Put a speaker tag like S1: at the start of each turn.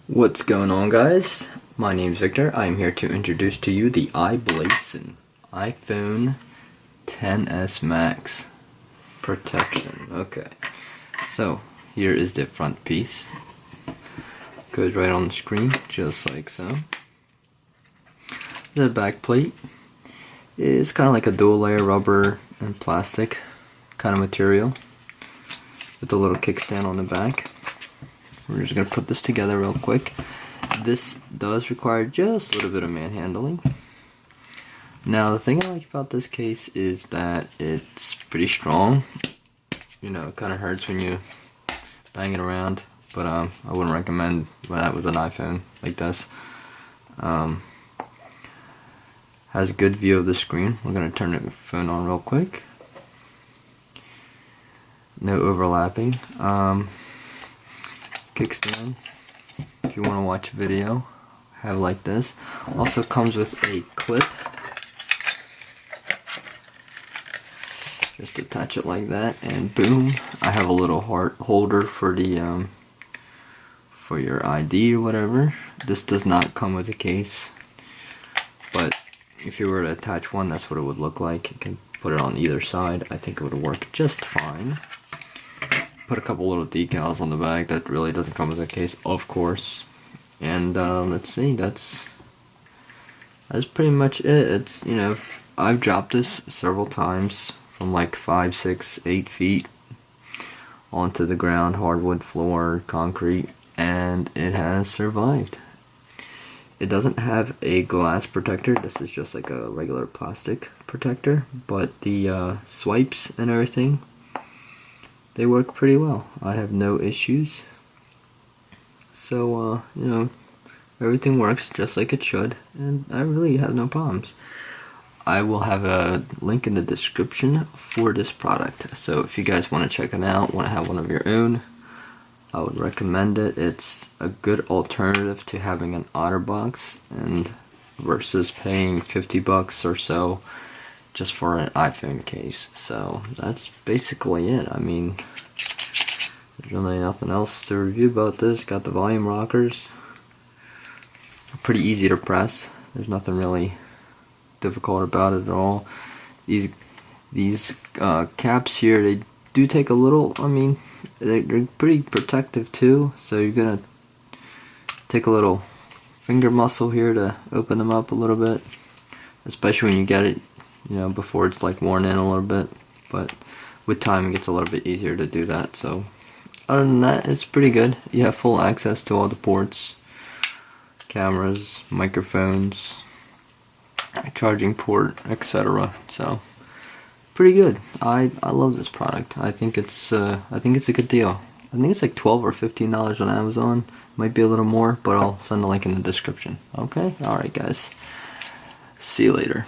S1: What's going on, guys? My name's Victor. I'm here to introduce to you the i-Blason iPhone XS Max protection. Okay, so here is the front piece. Goes right on the screen, just like so. The back plate is kind of like a dual layer rubber and plastic kind of material with a little kickstand on the back. We're just going to put this together real quick. This does require just a little bit of manhandling. Now, the thing I like about this case is that it's pretty strong. You know, it kind of hurts when you bang it around, but I wouldn't recommend that with an iPhone like this. Has a good view of the screen. We're going to turn the phone on real quick. No overlapping. Kickstand, if you want to watch a video, have like this. Also comes with a clip. Just attach it like that, and boom! I have a little heart holder for the for your ID or whatever. This does not come with a case, but if you were to attach one, that's what it would look like. You can put it on either side. I think it would work just fine. Put a couple little decals on the back. That really doesn't come with a case, of course. And let's see, that's pretty much it. It's, you know, I've dropped this several times from like 5, 6, 8 feet onto the ground, hardwood floor, concrete, and it has survived. It doesn't have a glass protector. This is just like a regular plastic protector, but the swipes and everything, they work pretty well. I have no issues. So, you know, everything works just like it should, and I really have no problems. I will have a link in the description for this product. So if you guys want to check it out, want to have one of your own, I would recommend it. It's a good alternative to having an OtterBox and versus paying $50 or so just for an iPhone case. So that's basically it. I mean, there's really nothing else to review about this. Got the volume rockers. Pretty easy to press. There's nothing really difficult about it at all. These caps here, they do take a little, I mean, they're pretty protective too, so you're gonna take a little finger muscle here to open them up a little bit, especially when you get it, you know, before it's like worn in a little bit. But with time it gets a little bit easier to do that. So other than that, it's pretty good. You have full access to all the ports, cameras, microphones, charging port, etc. So pretty good. I love this product. I think it's a good deal. I think it's like $12 or $15 on Amazon. Might be a little more, but I'll send a link in the description. Okay? Alright, guys. See you later.